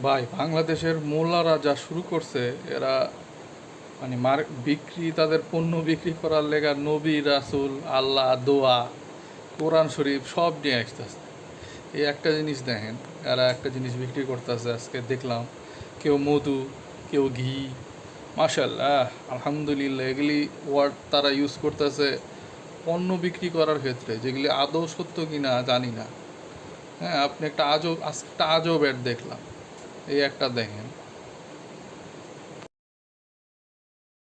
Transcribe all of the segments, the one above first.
ভাই বাংলাদেশের মোল্লারা যা শুরু করছে, এরা মানে বিক্রি, তাদের পণ্য বিক্রি করার লেগা নবী রাসূল আল্লাহ দোয়া কোরআন শরীফ সব নিয়ে আসতেছে। এই একটা জিনিস দেখেন, এরা একটা জিনিস বিক্রি করতেছে আজকে দেখলাম, কেউ মধু, কেউ ঘি, মাশাল্লাহ আলহামদুলিল্লাহ, এগুলি ওয়ার্ড তারা ইউজ করতেছে পণ্য বিক্রি করার ক্ষেত্রে, যেগুলি আদৌ সত্য কিনা জানি না। হ্যাঁ, আপনি একটা আজব অ্যাড দেখলাম, এই একটা দেখেন।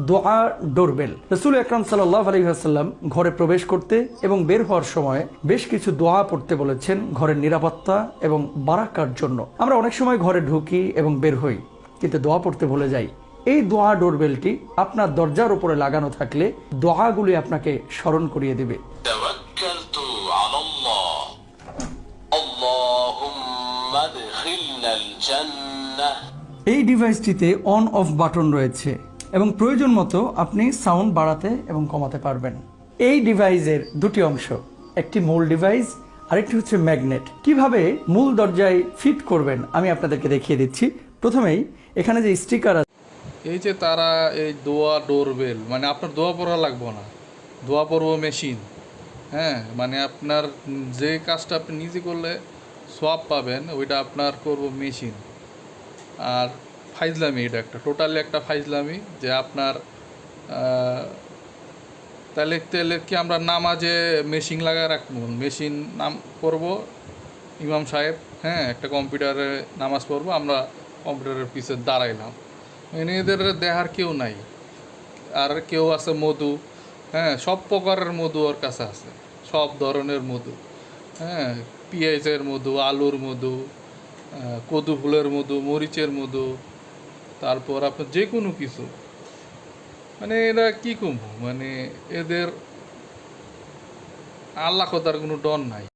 দোয়া ডোরবেল। রাসূল আকরাম সাল্লাল্লাহু আলাইহি ওয়াসাল্লাম ঘরে প্রবেশ করতে এবং বের হওয়ার সময় বেশ কিছু দোয়া পড়তে বলেছেন ঘরের নিরাপত্তা এবং বারাকার জন্য। আমরা অনেক সময় ঘরে ঢুকি এবং বের হই, কিন্তু দোয়া পড়তে ভুলে যাই। এই দোয়া ডোরবেলটি আপনার দরজার উপরে লাগানো থাকলে দোয়াগুলি আপনাকে স্মরণ করিয়ে দেবে। توكلت على الله اللهم ادخلنا الجنة। এই ডিভাইসটিতে অন অফ বাটন রয়েছে এবং প্রয়োজন মতো আপনি সাউন্ড বাড়াতে এবং কমাতে পারবেন। এই ডিভাইসের দুটি অংশ, একটি মূল ডিভাইস, আরেকটি হচ্ছে ম্যাগনেট। কিভাবে মূল দরজায় ফিট করবেন আমি আপনাদেরকে দেখিয়ে দিচ্ছি। প্রথমেই এখানে যে স্টিকার আছে, এই যে তারা এই দোয়া ডোরবেল, মানে আপনার দোয়া পড়া লাগবে না, দোয়া পড়ব মেশিন। হ্যাঁ, মানে আপনার যে কাজটা আপনি নিজে করলে সোয়াব পাবেন, ওইটা আপনার করব মেশিন। আর ফাইজলামি, এটা একটা টোটালি একটা ফাইজলামি যে আপনার তাহলে তাহলে কি আমরা নামাজে মেশিন লাগায় রাখবো, মেশিন নাম করব ইমাম সাহেব, হ্যাঁ একটা কম্পিউটারে নামাজ পড়বো, আমরা কম্পিউটারের পিছে দাঁড়াইলাম, মানে এদের দেখার কেউ নাই। আর কেউ আছে মধু, হ্যাঁ সব প্রকারের মধু ওর কাছে আছে, সব ধরনের মধু, হ্যাঁ পেঁয়াজের মধু, আলুর মধু, কদু ফুলের মধু, মরিচের মধু, তারপর আপনার যে কোনো কিছু। মানে এরা কী কম, মানে এদের আল্লাহ কথার কোনো ডর নাই।